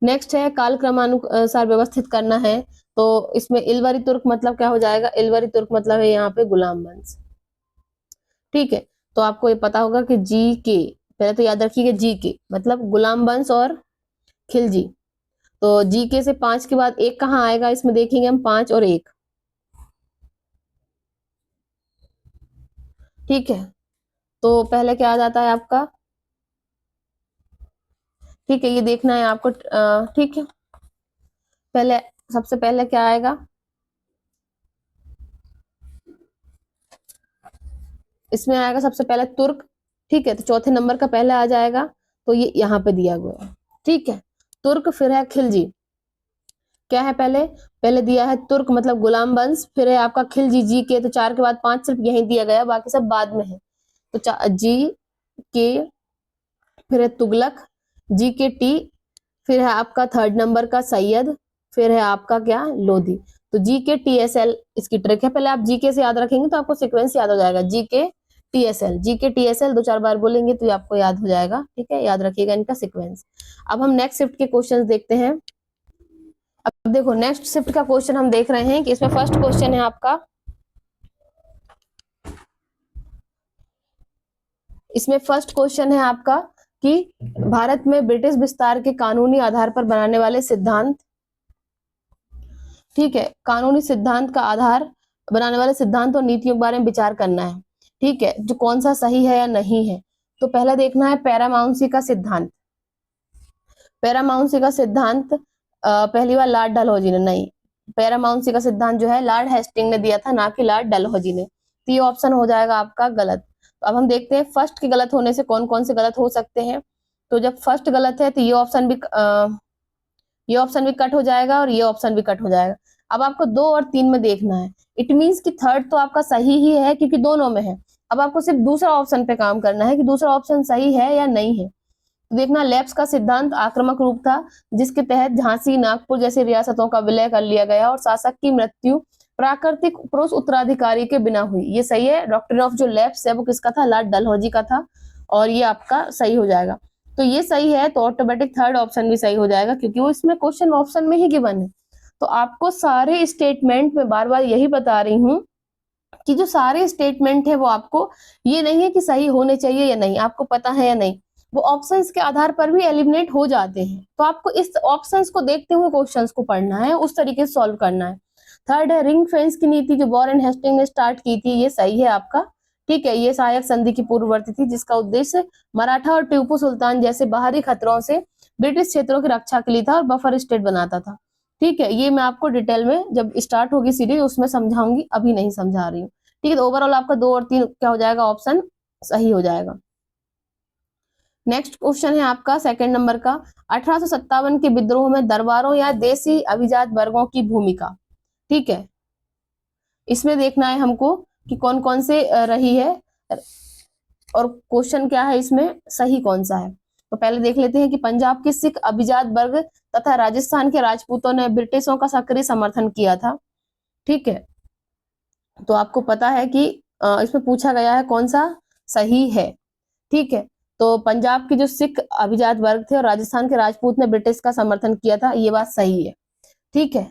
नेक्स्ट है कालक्रमानुसार व्यवस्थित करना है, तो इसमें इलवरी तुर्क मतलब क्या हो जाएगा? इलवरी तुर्क मतलब है यहाँ पे गुलाम वंश। ठीक है, तो आपको ये पता होगा कि जी के, पहले तो याद रखिएगा जी के मतलब गुलाम वंश और खिलजी। तो जी के से 5 के बाद 1 कहाँ आएगा? इसमें देखेंगे हम 5 और 1। ठीक है, तो पहले क्या आ जाता है आपका? ठीक है, ये देखना है आपको। ठीक है, पहले सबसे पहले क्या आएगा? इसमें आएगा सबसे पहले तुर्क। ठीक है, तो चौथे नंबर का पहले आ जाएगा, तो ये यहाँ पे दिया हुआ है। ठीक है, तुर्क, फिर है खिलजी। क्या है? पहले पहले दिया है तुर्क मतलब गुलाम वंश, फिर है आपका खिलजी जी के, तो 4 के बाद 5 सिर्फ यही दिया गया, बाकी सब बाद में है। तो जी के, फिर है तुगलक, जी के टी, फिर है आपका 3rd नंबर का सैयद, फिर है आपका क्या? लोधी। तो जी के टी एस एल इसकी ट्रिक है। पहले आप जी के से याद रखेंगे तो आपको सीक्वेंस याद हो जाएगा। जी के टी एस एल, जी के टी एस एल 2-4 बार बोलेंगे तो आपको याद हो जाएगा। ठीक है, याद रखिएगा इनका सीक्वेंस। अब हम नेक्स्ट शिफ्ट के क्वेश्चन देखते हैं। अब देखो, नेक्स्ट शिफ्ट का क्वेश्चन हम देख रहे हैं कि इसमें फर्स्ट क्वेश्चन है आपका, इसमें फर्स्ट क्वेश्चन है आपका कि भारत में ब्रिटिश विस्तार के कानूनी आधार पर बनाने वाले सिद्धांत। ठीक है, कानूनी सिद्धांत का आधार बनाने वाले सिद्धांत और नीतियों के बारे में विचार करना है। ठीक है, जो कौन सा सही है या नहीं है। तो पहला देखना है पैरामाउंसी का सिद्धांत। पैरामाउंसी का सिद्धांत पहली बार लॉर्ड डलहौजी ने, नहीं, पैरामाउंसी का सिद्धांत जो है लॉर्ड हेस्टिंग ने दिया था, ना कि लॉर्ड डलहौजी ने। तो ये ऑप्शन हो जाएगा आपका गलत। तो अब हम देखते हैं फर्स्ट के गलत होने से कौन कौन से गलत हो सकते हैं। तो जब फर्स्ट गलत है तो ये ऑप्शन भी कट हो जाएगा और ये ऑप्शन भी कट हो जाएगा। अब आपको 2 और 3 में देखना है। इट मीन्स कि थर्ड तो आपका सही ही है क्योंकि दोनों में है। अब आपको सिर्फ दूसरा ऑप्शन पे काम करना है कि दूसरा ऑप्शन सही है या नहीं है। तो देखना, लेप्स का सिद्धांत आक्रामक रूप था जिसके तहत झांसी, नागपुर जैसी रियासतों का विलय कर लिया गया और शासक की मृत्यु प्राकृतिक पुरुष उत्तराधिकारी के बिना हुई। ये सही है। डॉक्ट्रिन ऑफ जो लेप्स है वो किसका था? लॉर्ड डलहौजी का था, और ये आपका सही हो जाएगा। तो ये सही है तो ऑटोमेटिक थर्ड ऑप्शन भी सही हो जाएगा क्योंकि वो इसमें क्वेश्चन ऑप्शन में ही गिवन है। तो आपको सारे स्टेटमेंट में बार बार यही बता रही हूँ कि जो सारे स्टेटमेंट है वो आपको ये नहीं है कि सही होने चाहिए या नहीं, आपको पता है या नहीं, वो ऑप्शंस के आधार पर भी एलिमिनेट हो जाते हैं। तो आपको इस ऑप्शंस को देखते हुए क्वेश्चंस को पढ़ना है, उस तरीके से सॉल्व करना है। थर्ड है रिंग फेंस की नीति जो वॉरेन हेस्टिंग ने स्टार्ट की थी, ये सही है आपका। ठीक है, ये सहायक संधि की पूर्ववर्ती थी जिसका उद्देश्य मराठा और टीपू सुल्तान जैसे बाहरी खतरों से ब्रिटिश क्षेत्रों की रक्षा के लिए था और बफर स्टेट बनाता था। ठीक है, ये मैं आपको डिटेल में जब स्टार्ट होगी सीरीज उसमें समझाऊंगी, अभी नहीं समझा रही हूँ। ठीक है, तो ओवरऑल आपका 2 और 3 क्या हो जाएगा? ऑप्शन सही हो जाएगा। नेक्स्ट क्वेश्चन है आपका 2nd नंबर का, 1857 के विद्रोह में दरबारों या देसी अभिजात वर्गों की भूमिका। ठीक है, इसमें देखना है हमको कि कौन कौन से रही है और क्वेश्चन क्या है, इसमें सही कौन सा है। तो पहले देख लेते हैं कि पंजाब के सिख अभिजात वर्ग तथा राजस्थान के राजपूतों ने ब्रिटिशों का सक्रिय समर्थन किया था। ठीक है, तो आपको पता है कि इसमें पूछा गया है कौन सा सही है। ठीक है, तो पंजाब के जो सिख अभिजात वर्ग थे और राजस्थान के राजपूत ने ब्रिटिश का समर्थन किया था, ये बात सही है। ठीक है,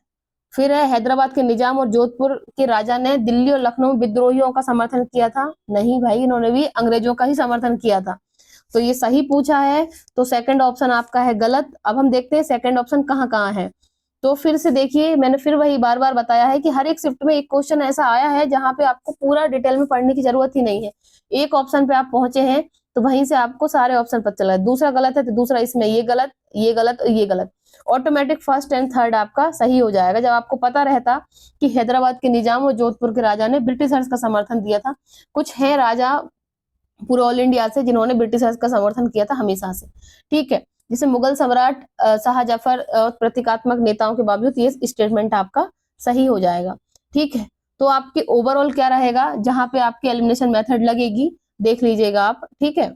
फिर है हैदराबाद के निजाम और जोधपुर के राजा ने दिल्ली और लखनऊ विद्रोहियों का समर्थन किया था। नहीं भाई, इन्होंने भी अंग्रेजों का ही समर्थन किया था, तो ये सही पूछा है। तो सेकंड ऑप्शन आपका है गलत। अब हम देखते हैं सेकंड ऑप्शन कहाँ कहाँ है। तो फिर से देखिए, मैंने फिर वही बार बार बताया है कि हर एक शिफ्ट में एक क्वेश्चन ऐसा आया है जहां पे आपको पूरा डिटेल में पढ़ने की जरूरत ही नहीं है। एक ऑप्शन पे आप पहुंचे हैं तो वहीं से आपको सारे ऑप्शन पता चला है। दूसरा गलत है तो दूसरा इसमें ये गलत, ये गलत, ये गलत। ऑटोमेटिक फर्स्ट एंड थर्ड आपका सही हो जाएगा जब आपको पता रहता कि हैदराबाद के निजाम और जोधपुर के राजा ने ब्रिटिशर्स का समर्थन दिया था। कुछ है राजा पूरे ऑल इंडिया से जिन्होंने ब्रिटिशर्स का समर्थन किया था हमेशा से। ठीक है, जिसे मुगल सम्राट शाहजफर और प्रतीकात्मक नेताओं के बावजूद ये स्टेटमेंट आपका सही हो जाएगा। ठीक है, तो आपकी ओवरऑल क्या रहेगा, जहां पे आपकी एलिमिनेशन मेथड लगेगी देख लीजिएगा आप। ठीक है,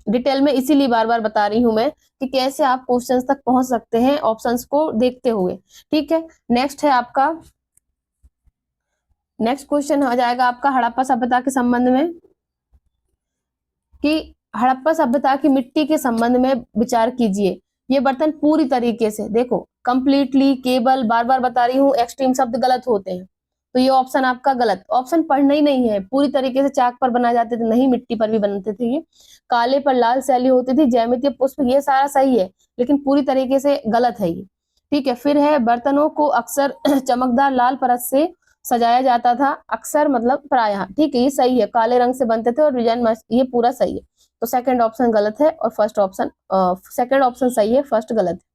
डिटेल में इसीलिए बार बार बता रही हूं मैं कि कैसे आप क्वेश्चंस तक पहुंच सकते हैं ऑप्शंस को देखते हुए। ठीक है, नेक्स्ट है आपका, नेक्स्ट क्वेश्चन हो जाएगा आपका हड़प्पा सभ्यता के संबंध में, कि हड़प्पा सभ्यता की मिट्टी के संबंध में विचार कीजिए। ये बर्तन पूरी तरीके से देखो, कंप्लीटली, केवल, बार बार बता रही हूँ, एक्सट्रीम शब्द गलत होते हैं, तो ये ऑप्शन आपका गलत। ऑप्शन पढ़ना ही नहीं है। पूरी तरीके से चाक पर बनाए जाते थे, नहीं मिट्टी पर भी बनते थे ये। काले पर लाल शैली होती थी, ज्यामितीय पुष्प, ये सारा सही है, लेकिन पूरी तरीके से गलत है ये। ठीक है, फिर है बर्तनों को अक्सर चमकदार लाल परत से सजाया जाता था, अक्सर मतलब प्रायः। ठीक है, ये सही है, काले रंग से बनते थे और डिजाइन, ये पूरा सही है। तो सेकंड ऑप्शन गलत है और फर्स्ट ऑप्शन, सेकंड ऑप्शन सही है, फर्स्ट गलत है।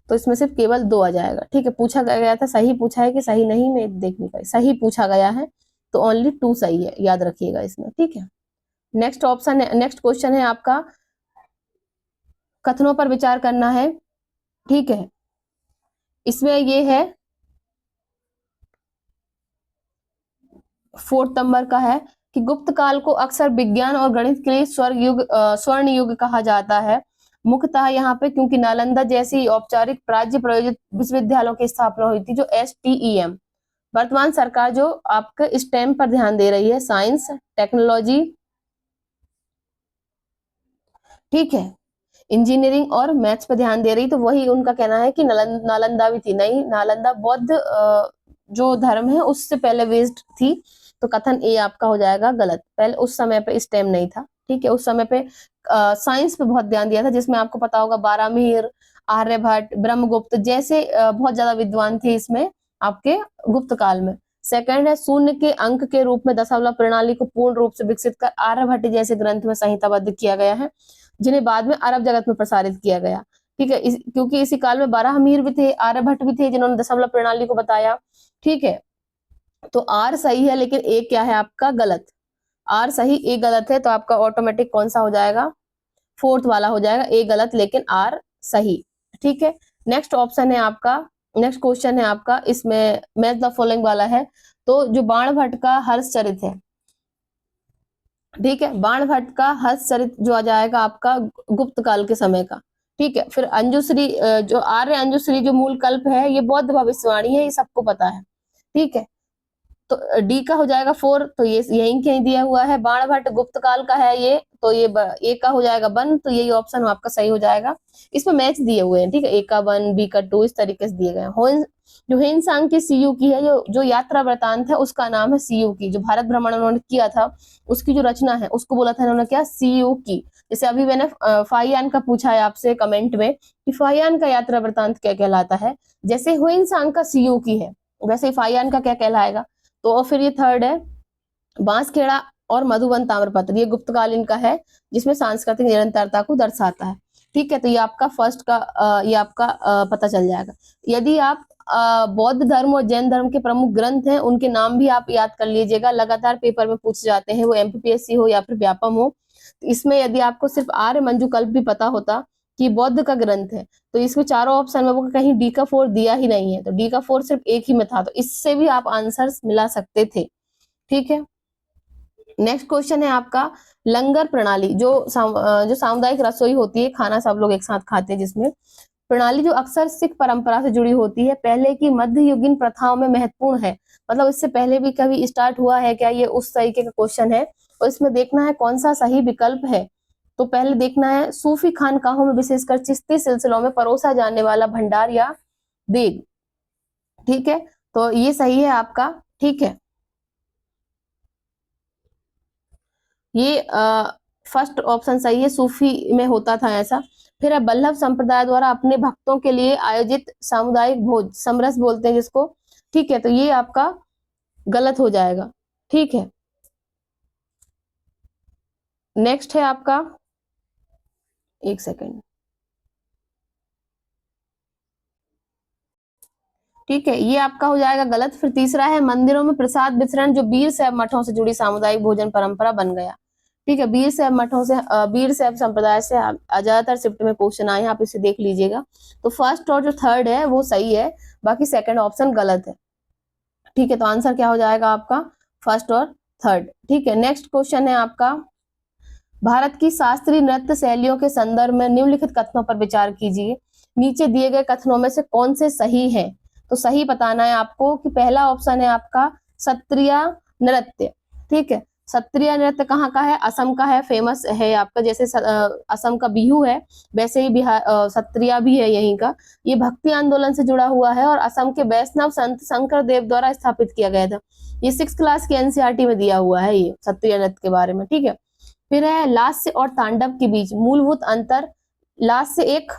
तो इसमें सिर्फ केवल 2 आ जाएगा। ठीक है, पूछा गया था, सही पूछा है कि सही नहीं, मैं देख नहीं पाई, सही पूछा गया है, तो ओनली 2 सही है, याद रखिएगा इसमें। ठीक है, नेक्स्ट ऑप्शन है, नेक्स्ट क्वेश्चन है आपका, कथनों पर विचार करना है। ठीक है, इसमें ये है 4 नंबर का है कि गुप्त काल को अक्सर विज्ञान और गणित के लिए स्वर्ण युग कहा जाता है, मुख्यतः यहाँ पे क्योंकि नालंदा जैसी औपचारिक राज्य प्रायोजित विश्वविद्यालयों की स्थापना हुई थी, जो STEM। वर्तमान सरकार जो आपके स्टेम पर ध्यान दे रही है, साइंस, टेक्नोलॉजी, ठीक है, इंजीनियरिंग और मैथ्स पे ध्यान दे रही, तो वही उनका कहना है कि नालंदा भी थी। नहीं, नालंदा बौद्ध जो धर्म है उससे पहले बेस्ड थी, तो कथन ए आपका हो जाएगा गलत। पहले उस समय पे स्टेम नहीं था। ठीक है, उस समय पे साइंस पे बहुत ध्यान दिया था, जिसमें आपको पता होगा बारामीर, आर्यभट्ट, ब्रह्मगुप्त जैसे बहुत ज्यादा विद्वान थे इसमें आपके गुप्त काल में। सेकंड है शून्य के अंक के रूप में दशमलव प्रणाली को पूर्ण रूप से विकसित कर आर्यभट्ट जैसे ग्रंथ में संहिताबद्ध किया गया है, जिन्हें बाद में अरब जगत में प्रसारित किया गया। ठीक है, क्योंकि इसी काल में बारहमीर भी थे, आर्यभट्ट भी थे, जिन्होंने दशमलव प्रणाली को बताया। ठीक है, तो आर सही है, लेकिन ए क्या है आपका गलत। आर सही, ए गलत है, तो आपका ऑटोमेटिक कौन सा हो जाएगा, फोर्थ वाला हो जाएगा, ए गलत लेकिन आर सही। ठीक है, नेक्स्ट ऑप्शन है आपका, नेक्स्ट क्वेश्चन है आपका, इसमें मैच द फॉलोइंग वाला है। तो जो बाणभट्ट का हर्षचरित है, ठीक है, बाणभट्ट का हर्षचरित जो आ जाएगा आपका गुप्त काल के समय का। ठीक है, फिर अंजुश्री, जो आर्य अंजुश्री जो मूल कल्प है, ये बौद्ध भविष्यवाणी है, ये सबको पता है। ठीक है, तो डी का हो जाएगा 4, तो ये यहीं कहीं दिया हुआ है। बाणभट्ट गुप्त काल का है ये, तो ये ए का हो जाएगा 1, तो यही ऑप्शन आपका सही हो जाएगा। इसमें मैच दिए हुए हैं, ठीक है, ए का 1, बी का 2, इस तरीके से दिए गए हैं। जो हेनसांग की सीयू की है, जो यात्रा वृतांत है, उसका नाम है सीयू की। जो भारत भ्रमण उन्होंने किया था, उसकी जो रचना है उसको बोला था इन्होंने क्या, सीयू की। जैसे अभी मैंने फाहियान का पूछा है आपसे कमेंट में कि फाहियान का यात्रा वृतांत क्या कहलाता है, जैसे हुइनसांग का सीयू की है वैसे फाहियान का क्या कहलाएगा। तो फिर ये थर्ड है बांसखेड़ा और मधुबन ताम्रपत्र, ये गुप्तकालीन का है, जिसमें सांस्कृतिक निरंतरता को दर्शाता है। ठीक है, तो ये आपका फर्स्ट का ये आपका पता चल जाएगा। यदि आप बौद्ध धर्म और जैन धर्म के प्रमुख ग्रंथ हैं, उनके नाम भी आप याद कर लीजिएगा, लगातार पेपर में पूछे जाते हैं, वो MPPSC हो या फिर व्यापम हो। तो इसमें यदि आपको सिर्फ आर्य मंजुकल्प भी पता होता कि बौद्ध का ग्रंथ है, तो इसमें चारों ऑप्शन में वो कहीं डी का 4 दिया ही नहीं है, तो डी का 4 सिर्फ एक ही में था, तो इससे भी आप आंसर्स मिला सकते थे। ठीक है, नेक्स्ट क्वेश्चन है आपका लंगर प्रणाली, जो सामुदायिक रसोई होती है, खाना सब लोग एक साथ खाते हैं, जिसमें प्रणाली जो अक्सर सिख परंपरा से जुड़ी होती है, पहले की मध्ययुगीन प्रथाओं में महत्वपूर्ण है। मतलब इससे पहले भी कभी स्टार्ट हुआ है क्या, ये उस तरीके का क्वेश्चन है। और इसमें देखना है कौन सा सही विकल्प है। तो पहले देखना है सूफी खानकाहों में विशेषकर चिश्ती सिलसिलों में परोसा जाने वाला भंडार या देग। ठीक है, तो ये सही है आपका। ठीक है, ये फर्स्ट ऑप्शन सही है, सूफी में होता था ऐसा। फिर है बल्लभ संप्रदाय द्वारा अपने भक्तों के लिए आयोजित सामुदायिक भोज, समरस बोलते हैं जिसको। ठीक है, तो ये आपका गलत हो जाएगा। ठीक है, नेक्स्ट है आपका, एक सेकेंड। ठीक है, ये आपका हो जाएगा गलत। फिर तीसरा है मंदिरों में प्रसाद वितरण जो वीर शैव मठों से जुड़ी सामुदायिक भोजन परंपरा बन गया। ठीक है, वीर शैव मठों से, वीर शैव संप्रदाय से ज्यादातर शिफ्ट में क्वेश्चन आए हैं, आप इसे देख लीजिएगा। तो फर्स्ट और जो थर्ड है वो सही है, बाकी सेकंड ऑप्शन गलत है। ठीक है, तो आंसर क्या हो जाएगा आपका, फर्स्ट और थर्ड। ठीक है, नेक्स्ट क्वेश्चन है आपका, भारत की शास्त्रीय नृत्य शैलियों के संदर्भ में निम्नलिखित कथनों पर विचार कीजिए। नीचे दिए गए कथनों में से कौन से सही हैं? तो सही बताना है आपको कि पहला ऑप्शन है आपका सत्रिया नृत्य। ठीक है, सत्रिया नृत्य कहाँ का है? असम का है, फेमस है आपका। जैसे असम का बिहू है वैसे ही बिहार सत्रिया भी है यहीं का। ये भक्ति आंदोलन से जुड़ा हुआ है और असम के वैष्णव संत शंकर देव द्वारा स्थापित किया गया था। ये 6th क्लास की एनसीईआरटी में दिया हुआ है ये सत्रिया नृत्य के बारे में। ठीक है, फिर है लास्य और तांडव के बीच मूलभूत अंतर। लास्य एक